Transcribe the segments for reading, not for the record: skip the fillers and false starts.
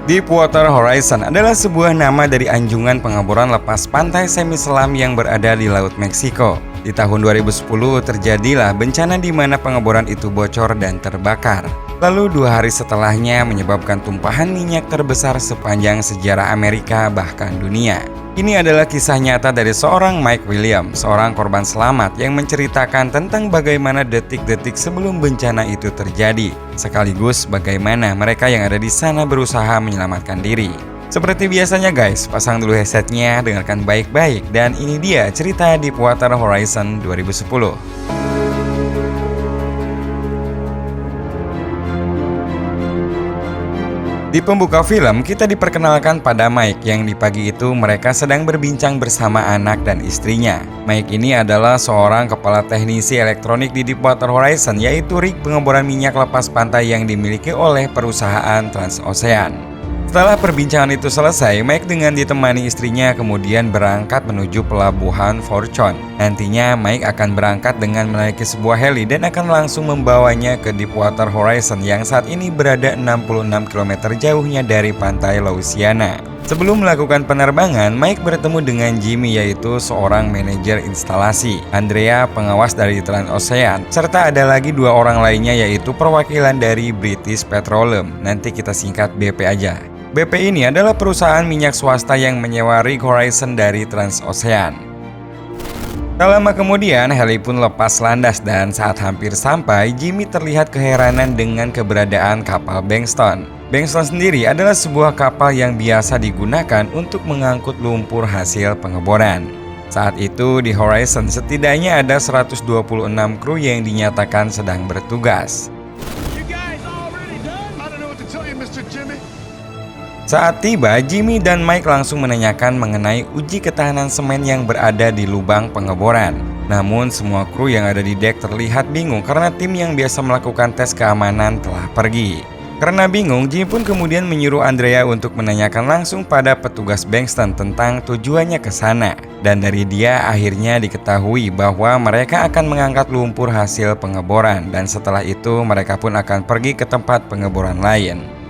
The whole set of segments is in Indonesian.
Deepwater Horizon adalah sebuah nama dari anjungan pengeboran lepas pantai semi selam yang berada di Laut Meksiko. Di tahun 2010 terjadilah bencana di mana pengeboran itu bocor dan terbakar. Lalu 2 hari setelahnya menyebabkan tumpahan minyak terbesar sepanjang sejarah Amerika bahkan dunia. Ini adalah kisah nyata dari seorang Mike Williams, seorang korban selamat yang menceritakan tentang bagaimana detik-detik sebelum bencana itu terjadi, sekaligus bagaimana mereka yang ada di sana berusaha menyelamatkan diri. Seperti biasanya guys, pasang dulu headsetnya, dengarkan baik-baik, dan ini dia cerita Deepwater Horizon 2010. Di pembuka film, kita diperkenalkan pada Mike yang di pagi itu mereka sedang berbincang bersama anak dan istrinya. Mike ini adalah seorang kepala teknisi elektronik di Deepwater Horizon, yaitu rig pengeboran minyak lepas pantai yang dimiliki oleh perusahaan Transocean. Setelah perbincangan itu selesai, Mike dengan ditemani istrinya kemudian berangkat menuju pelabuhan Fortune. Nantinya Mike akan berangkat dengan menaiki sebuah heli dan akan langsung membawanya ke Deepwater Horizon yang saat ini berada 66 km jauhnya dari pantai Louisiana. Sebelum melakukan penerbangan, Mike bertemu dengan Jimmy, yaitu seorang manajer instalasi, Andrea pengawas dari Transocean, serta ada lagi 2 orang lainnya yaitu perwakilan dari British Petroleum. Nanti kita singkat BP aja. BP ini adalah perusahaan minyak swasta yang menyewa rig Horizon dari Transocean. Tak lama kemudian, heli pun lepas landas dan saat hampir sampai, Jimmy terlihat keheranan dengan keberadaan kapal Bankston. Bankston sendiri adalah sebuah kapal yang biasa digunakan untuk mengangkut lumpur hasil pengeboran. Saat itu di Horizon setidaknya ada 126 kru yang dinyatakan sedang bertugas. Saat tiba, Jimmy dan Mike langsung menanyakan mengenai uji ketahanan semen yang berada di lubang pengeboran. Namun semua kru yang ada di dek terlihat bingung karena tim yang biasa melakukan tes keamanan telah pergi. Karena bingung, Jimmy pun kemudian menyuruh Andrea untuk menanyakan langsung pada petugas Bankston tentang tujuannya ke sana. Dan dari dia akhirnya diketahui bahwa mereka akan mengangkat lumpur hasil pengeboran dan setelah itu mereka pun akan pergi ke tempat pengeboran lain.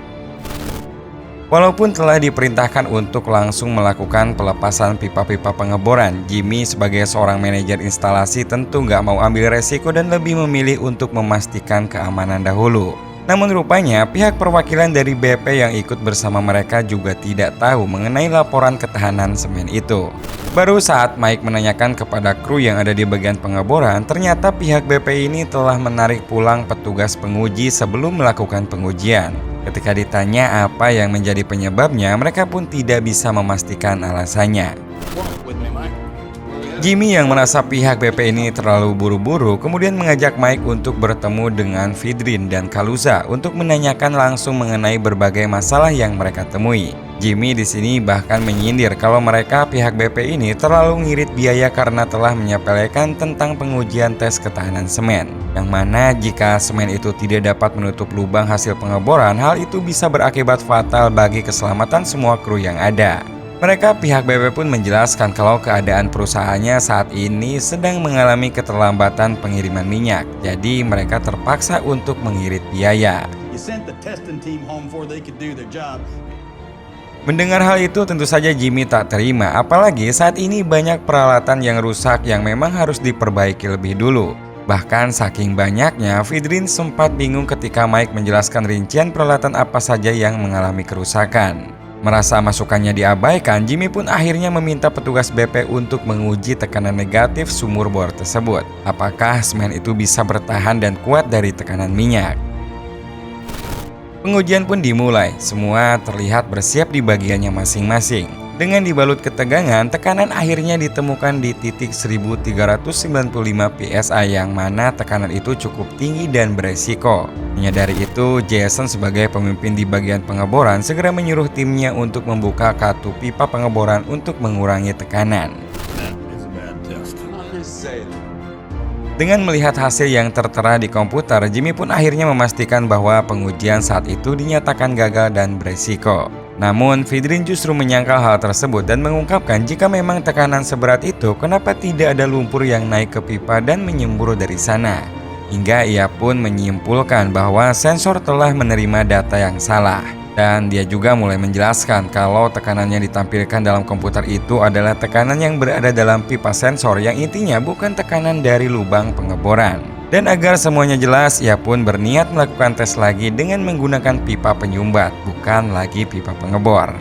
Walaupun telah diperintahkan untuk langsung melakukan pelepasan pipa-pipa pengeboran, Jimmy sebagai seorang manajer instalasi tentu nggak mau ambil resiko dan lebih memilih untuk memastikan keamanan dahulu. Namun rupanya pihak perwakilan dari BP yang ikut bersama mereka juga tidak tahu mengenai laporan ketahanan semen itu. Baru saat Mike menanyakan kepada kru yang ada di bagian pengeboran, ternyata pihak BP ini telah menarik pulang petugas penguji sebelum melakukan pengujian. Ketika ditanya apa yang menjadi penyebabnya, mereka pun tidak bisa memastikan alasannya. Jimmy yang merasa pihak BP ini terlalu buru-buru kemudian mengajak Mike untuk bertemu dengan Vidrin dan Kaluza untuk menanyakan langsung mengenai berbagai masalah yang mereka temui. Jimmy di sini bahkan menyindir kalau mereka pihak BP ini terlalu ngirit biaya karena telah menyepelekan tentang pengujian tes ketahanan semen. Yang mana jika semen itu tidak dapat menutup lubang hasil pengeboran, hal itu bisa berakibat fatal bagi keselamatan semua kru yang ada. Mereka pihak BP pun menjelaskan kalau keadaan perusahaannya saat ini sedang mengalami keterlambatan pengiriman minyak, jadi mereka terpaksa untuk mengirit biaya. Mendengar hal itu tentu saja Jimmy tak terima, apalagi saat ini banyak peralatan yang rusak yang memang harus diperbaiki lebih dulu. Bahkan saking banyaknya, Vidrin sempat bingung ketika Mike menjelaskan rincian peralatan apa saja yang mengalami kerusakan. Merasa masukannya diabaikan, Jimmy pun akhirnya meminta petugas BP untuk menguji tekanan negatif sumur bor tersebut. Apakah semen itu bisa bertahan dan kuat dari tekanan minyak? Pengujian pun dimulai, semua terlihat bersiap di bagiannya masing-masing. Dengan dibalut ketegangan, tekanan akhirnya ditemukan di titik 1395 PSI yang mana tekanan itu cukup tinggi dan beresiko. Menyadari itu, Jason sebagai pemimpin di bagian pengeboran segera menyuruh timnya untuk membuka katup pipa pengeboran untuk mengurangi tekanan. Dengan melihat hasil yang tertera di komputer, Jimmy pun akhirnya memastikan bahwa pengujian saat itu dinyatakan gagal dan beresiko. Namun, Vidrin justru menyangkal hal tersebut dan mengungkapkan jika memang tekanan seberat itu, kenapa tidak ada lumpur yang naik ke pipa dan menyembur dari sana. Hingga ia pun menyimpulkan bahwa sensor telah menerima data yang salah. Dan dia juga mulai menjelaskan kalau tekanan yang ditampilkan dalam komputer itu adalah tekanan yang berada dalam pipa sensor yang intinya bukan tekanan dari lubang pengeboran. Dan agar semuanya jelas, ia pun berniat melakukan tes lagi dengan menggunakan pipa penyumbat, bukan lagi pipa pengebor.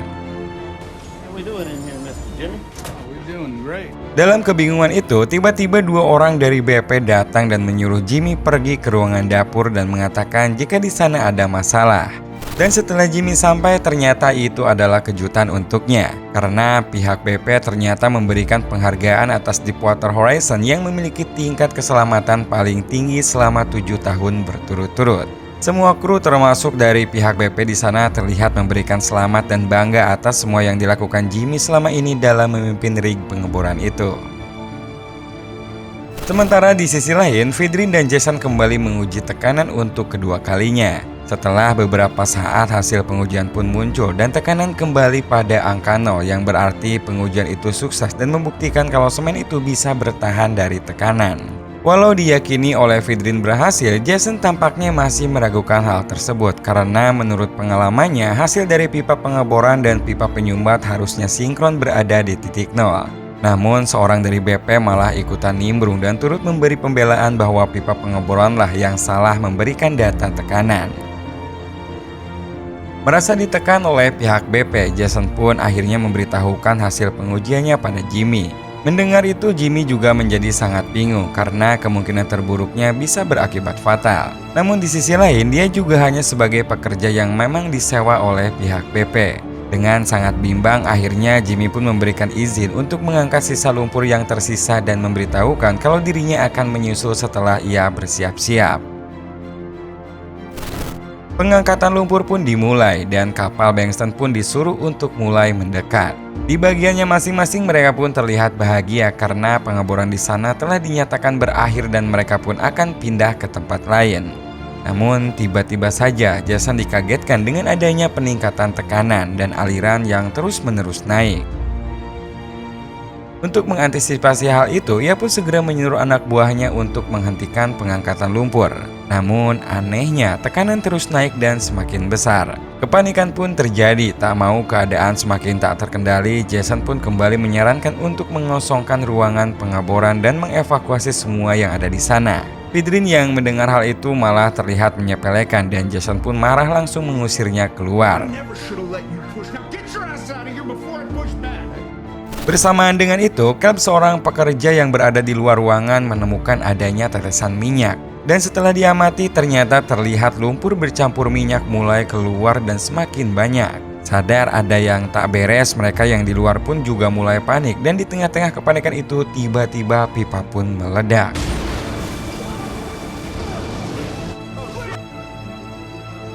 Dalam kebingungan itu, tiba-tiba dua orang dari BP datang dan menyuruh Jimmy pergi ke ruangan dapur dan mengatakan jika di sana ada masalah. Dan setelah Jimmy sampai, ternyata itu adalah kejutan untuknya, karena pihak BP ternyata memberikan penghargaan atas Deepwater Horizon yang memiliki tingkat keselamatan paling tinggi selama 7 tahun berturut-turut. Semua kru termasuk dari pihak BP di sana terlihat memberikan selamat dan bangga atas semua yang dilakukan Jimmy selama ini dalam memimpin rig pengeboran itu. Sementara di sisi lain, Fidrin dan Jason kembali menguji tekanan untuk kedua kalinya. Setelah beberapa saat, hasil pengujian pun muncul dan tekanan kembali pada angka 0, yang berarti pengujian itu sukses dan membuktikan kalau semen itu bisa bertahan dari tekanan. Walau diyakini oleh Fidrin berhasil, Jason tampaknya masih meragukan hal tersebut karena menurut pengalamannya, hasil dari pipa pengeboran dan pipa penyumbat harusnya sinkron berada di titik 0. Namun seorang dari BP malah ikutan nimbrung dan turut memberi pembelaan bahwa pipa pengeboranlah yang salah memberikan data tekanan. Merasa ditekan oleh pihak BP, Jason pun akhirnya memberitahukan hasil pengujiannya pada Jimmy. Mendengar itu, Jimmy juga menjadi sangat bingung karena kemungkinan terburuknya bisa berakibat fatal. Namun di sisi lain, dia juga hanya sebagai pekerja yang memang disewa oleh pihak BP. Dengan sangat bimbang, akhirnya Jimmy pun memberikan izin untuk mengangkat sisa lumpur yang tersisa dan memberitahukan kalau dirinya akan menyusul setelah ia bersiap-siap. Pengangkatan lumpur pun dimulai dan kapal Bengston pun disuruh untuk mulai mendekat. Di bagiannya masing-masing mereka pun terlihat bahagia karena pengeboran di sana telah dinyatakan berakhir dan mereka pun akan pindah ke tempat lain. Namun tiba-tiba saja Jason dikagetkan dengan adanya peningkatan tekanan dan aliran yang terus-menerus naik. Untuk mengantisipasi hal itu, ia pun segera menyuruh anak buahnya untuk menghentikan pengangkatan lumpur. Namun anehnya, tekanan terus naik dan semakin besar. Kepanikan pun terjadi, tak mau keadaan semakin tak terkendali, Jason pun kembali menyarankan untuk mengosongkan ruangan pengeboran dan mengevakuasi semua yang ada di sana. Fidrin yang mendengar hal itu malah terlihat menyepelekan dan Jason pun marah langsung mengusirnya keluar. Bersamaan dengan itu, Caleb, seorang pekerja yang berada di luar ruangan, menemukan adanya tetesan minyak. Dan setelah diamati, ternyata terlihat lumpur bercampur minyak mulai keluar dan semakin banyak. Sadar ada yang tak beres, mereka yang di luar pun juga mulai panik. Dan di tengah-tengah kepanikan itu, tiba-tiba pipa pun meledak.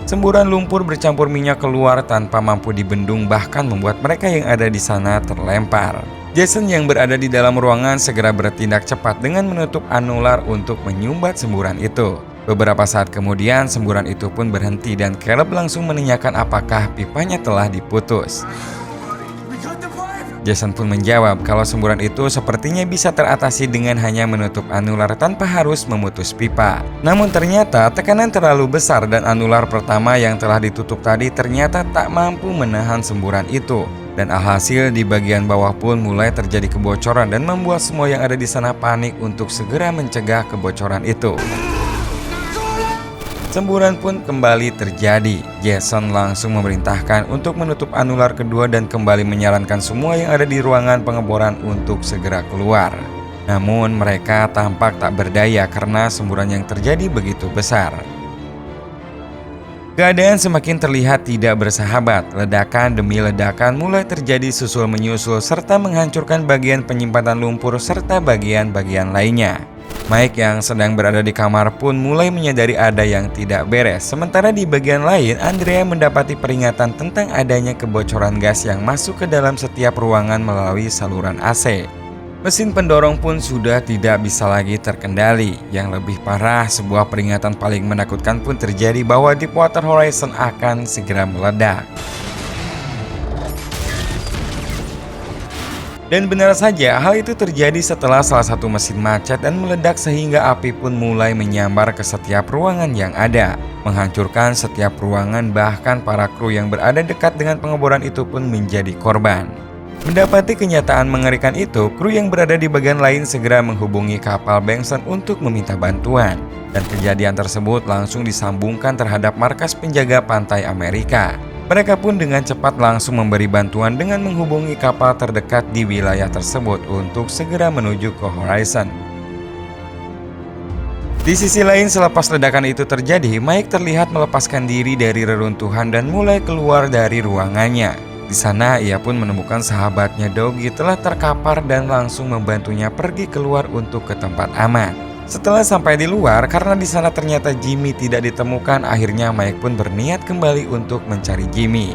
Semburan lumpur bercampur minyak keluar tanpa mampu dibendung, bahkan membuat mereka yang ada di sana terlempar. Jason yang berada di dalam ruangan segera bertindak cepat dengan menutup anular untuk menyumbat semburan itu. Beberapa saat kemudian semburan itu pun berhenti dan Caleb langsung menanyakan apakah pipanya telah diputus. Jason pun menjawab kalau semburan itu sepertinya bisa teratasi dengan hanya menutup anular tanpa harus memutus pipa. Namun ternyata tekanan terlalu besar dan anular pertama yang telah ditutup tadi ternyata tak mampu menahan semburan itu. Dan alhasil di bagian bawah pun mulai terjadi kebocoran dan membuat semua yang ada di sana panik untuk segera mencegah kebocoran itu. Semburan pun kembali terjadi. Jason langsung memerintahkan untuk menutup anular kedua dan kembali menyarankan semua yang ada di ruangan pengeboran untuk segera keluar. Namun mereka tampak tak berdaya karena semburan yang terjadi begitu besar. Keadaan semakin terlihat tidak bersahabat. Ledakan demi ledakan mulai terjadi susul menyusul serta menghancurkan bagian penyimpanan lumpur serta bagian-bagian lainnya. Mike yang sedang berada di kamar pun mulai menyadari ada yang tidak beres. Sementara di bagian lain, Andrea mendapati peringatan tentang adanya kebocoran gas yang masuk ke dalam setiap ruangan melalui saluran AC. Mesin pendorong pun sudah tidak bisa lagi terkendali. Yang lebih parah, sebuah peringatan paling menakutkan pun terjadi bahwa Deepwater Horizon akan segera meledak. Dan benar saja, hal itu terjadi setelah salah satu mesin macet dan meledak sehingga api pun mulai menyambar ke setiap ruangan yang ada, menghancurkan setiap ruangan, bahkan para kru yang berada dekat dengan pengeboran itu pun menjadi korban. Mendapati kenyataan mengerikan itu, kru yang berada di bagian lain segera menghubungi kapal Bengston untuk meminta bantuan. Dan kejadian tersebut langsung disambungkan terhadap markas penjaga pantai Amerika. Mereka pun dengan cepat langsung memberi bantuan dengan menghubungi kapal terdekat di wilayah tersebut untuk segera menuju ke Horizon. Di sisi lain, selepas ledakan itu terjadi, Mike terlihat melepaskan diri dari reruntuhan dan mulai keluar dari ruangannya. Di sana, ia pun menemukan sahabatnya Dougie telah terkapar dan langsung membantunya pergi keluar untuk ke tempat aman. Setelah sampai di luar, karena di sana ternyata Jimmy tidak ditemukan, akhirnya Mike pun berniat kembali untuk mencari Jimmy.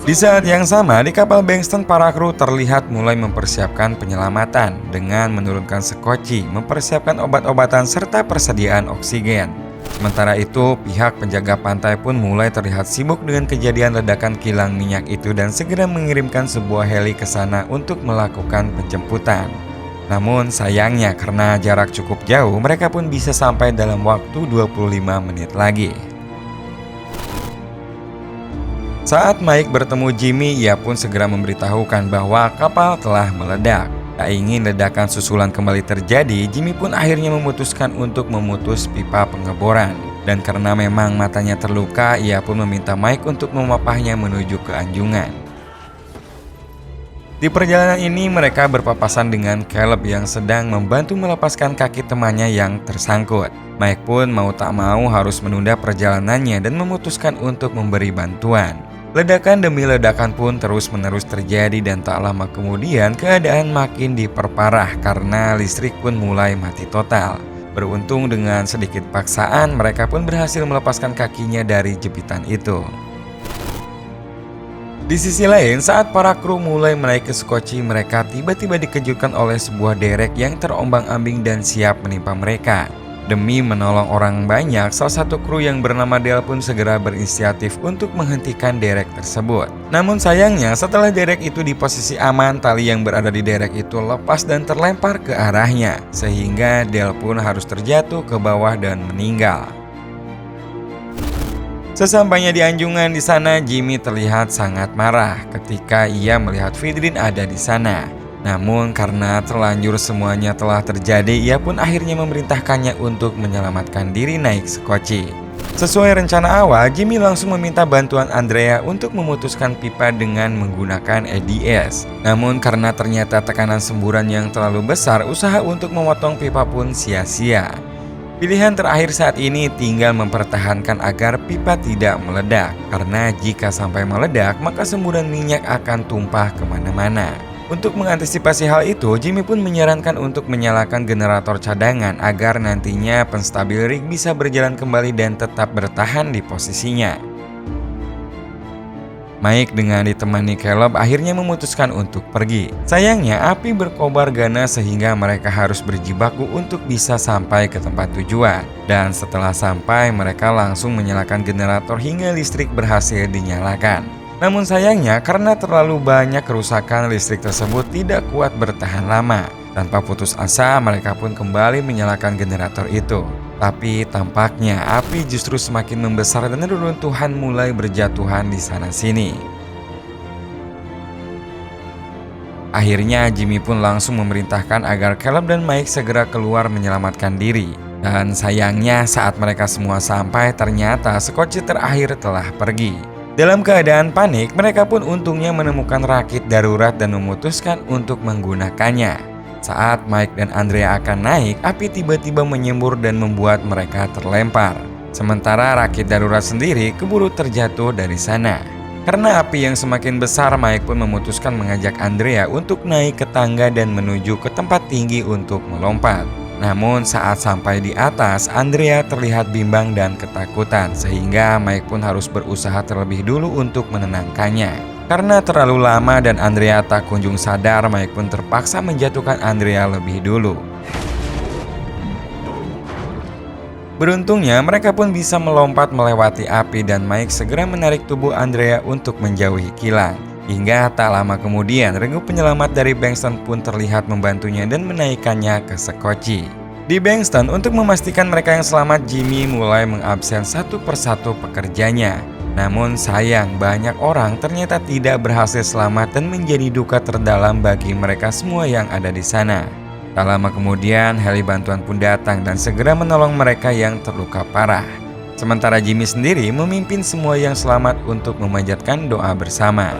Di saat yang sama, di kapal Bengston, para kru terlihat mulai mempersiapkan penyelamatan dengan menurunkan sekoci, mempersiapkan obat-obatan serta persediaan oksigen. Sementara itu, pihak penjaga pantai pun mulai terlihat sibuk dengan kejadian ledakan kilang minyak itu dan segera mengirimkan sebuah heli ke sana untuk melakukan penjemputan. Namun sayangnya karena jarak cukup jauh, mereka pun bisa sampai dalam waktu 25 menit lagi. Saat Mike bertemu Jimmy, ia pun segera memberitahukan bahwa kapal telah meledak. Tak ingin ledakan susulan kembali terjadi, Jimmy pun akhirnya memutuskan untuk memutus pipa pengeboran. Dan karena memang matanya terluka, ia pun meminta Mike untuk memapahnya menuju ke anjungan. Di perjalanan ini mereka berpapasan dengan Caleb yang sedang membantu melepaskan kaki temannya yang tersangkut. Mike pun mau tak mau harus menunda perjalanannya dan memutuskan untuk memberi bantuan. Ledakan demi ledakan pun terus-menerus terjadi dan tak lama kemudian keadaan makin diperparah karena listrik pun mulai mati total. Beruntung dengan sedikit paksaan mereka pun berhasil melepaskan kakinya dari jepitan itu. Di sisi lain, saat para kru mulai menaiki sekoci, mereka tiba-tiba dikejutkan oleh sebuah derek yang terombang-ambing dan siap menimpa mereka. Demi menolong orang banyak, salah satu kru yang bernama Dale pun segera berinisiatif untuk menghentikan derek tersebut. Namun sayangnya, setelah derek itu di posisi aman, tali yang berada di derek itu lepas dan terlempar ke arahnya, sehingga Dale pun harus terjatuh ke bawah dan meninggal. Sesampainya di anjungan di sana, Jimmy terlihat sangat marah ketika ia melihat Vidrin ada di sana. Namun karena terlanjur semuanya telah terjadi, ia pun akhirnya memerintahkannya untuk menyelamatkan diri naik sekoci. Sesuai rencana awal, Jimmy langsung meminta bantuan Andrea untuk memutuskan pipa dengan menggunakan EDS. Namun karena ternyata tekanan semburan yang terlalu besar, usaha untuk memotong pipa pun sia-sia. Pilihan terakhir saat ini tinggal mempertahankan agar pipa tidak meledak, karena jika sampai meledak maka semburan minyak akan tumpah kemana-mana. Untuk mengantisipasi hal itu, Jimmy pun menyarankan untuk menyalakan generator cadangan agar nantinya penstabil rig bisa berjalan kembali dan tetap bertahan di posisinya. Mike dengan ditemani Caleb akhirnya memutuskan untuk pergi. Sayangnya api berkobar ganas sehingga mereka harus berjibaku untuk bisa sampai ke tempat tujuan. Dan setelah sampai mereka langsung menyalakan generator hingga listrik berhasil dinyalakan. Namun sayangnya karena terlalu banyak kerusakan, listrik tersebut tidak kuat bertahan lama. Tanpa putus asa mereka pun kembali menyalakan generator itu. Tapi tampaknya api justru semakin membesar dan reruntuhan mulai berjatuhan di sana-sini. Akhirnya Jimmy pun langsung memerintahkan agar Caleb dan Mike segera keluar menyelamatkan diri. Dan sayangnya saat mereka semua sampai, ternyata sekoci terakhir telah pergi. Dalam keadaan panik, mereka pun untungnya menemukan rakit darurat dan memutuskan untuk menggunakannya. Saat Mike dan Andrea akan naik, api tiba-tiba menyembur dan membuat mereka terlempar. Sementara rakit darurat sendiri keburu terjatuh dari sana. Karena api yang semakin besar, Mike pun memutuskan mengajak Andrea untuk naik ke tangga dan menuju ke tempat tinggi untuk melompat. Namun saat sampai di atas, Andrea terlihat bimbang dan ketakutan, sehingga Mike pun harus berusaha terlebih dulu untuk menenangkannya. Karena terlalu lama dan Andrea tak kunjung sadar, Mike pun terpaksa menjatuhkan Andrea lebih dulu. Beruntungnya mereka pun bisa melompat melewati api dan Mike segera menarik tubuh Andrea untuk menjauhi kilang. Hingga tak lama kemudian, regu penyelamat dari Bankston pun terlihat membantunya dan menaikkannya ke sekoci. Di Bankston, untuk memastikan mereka yang selamat, Jimmy mulai mengabsen satu persatu pekerjanya. Namun sayang, banyak orang ternyata tidak berhasil selamat dan menjadi duka terdalam bagi mereka semua yang ada di sana. Tak lama kemudian, heli bantuan pun datang dan segera menolong mereka yang terluka parah. Sementara Jimmy sendiri memimpin semua yang selamat untuk memanjatkan doa bersama.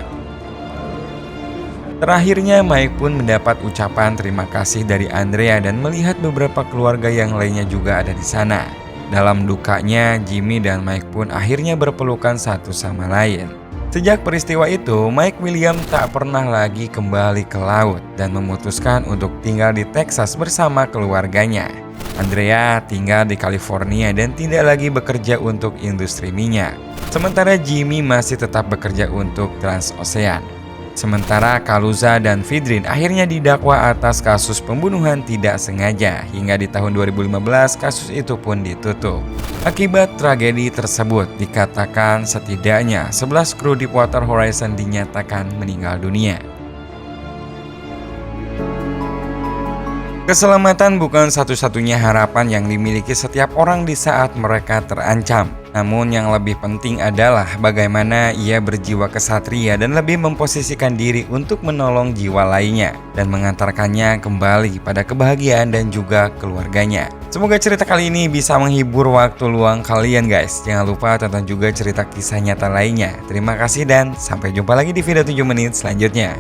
Terakhirnya, Mike pun mendapat ucapan terima kasih dari Andrea dan melihat beberapa keluarga yang lainnya juga ada di sana. Dalam dukanya, Jimmy dan Mike pun akhirnya berpelukan satu sama lain. Sejak peristiwa itu, Mike William tak pernah lagi kembali ke laut dan memutuskan untuk tinggal di Texas bersama keluarganya. Andrea tinggal di California dan tidak lagi bekerja untuk industri minyak. Sementara Jimmy masih tetap bekerja untuk Transocean. Sementara Kaluza dan Fidrin akhirnya didakwa atas kasus pembunuhan tidak sengaja, hingga di tahun 2015 kasus itu pun ditutup. Akibat tragedi tersebut, dikatakan setidaknya 11 kru Deepwater Horizon dinyatakan meninggal dunia. Keselamatan bukan satu-satunya harapan yang dimiliki setiap orang di saat mereka terancam. Namun yang lebih penting adalah bagaimana ia berjiwa kesatria dan lebih memposisikan diri untuk menolong jiwa lainnya dan mengantarkannya kembali pada kebahagiaan dan juga keluarganya. Semoga cerita kali ini bisa menghibur waktu luang kalian guys. Jangan lupa tonton juga cerita kisah nyata lainnya. Terima kasih dan sampai jumpa lagi di video 7 menit selanjutnya.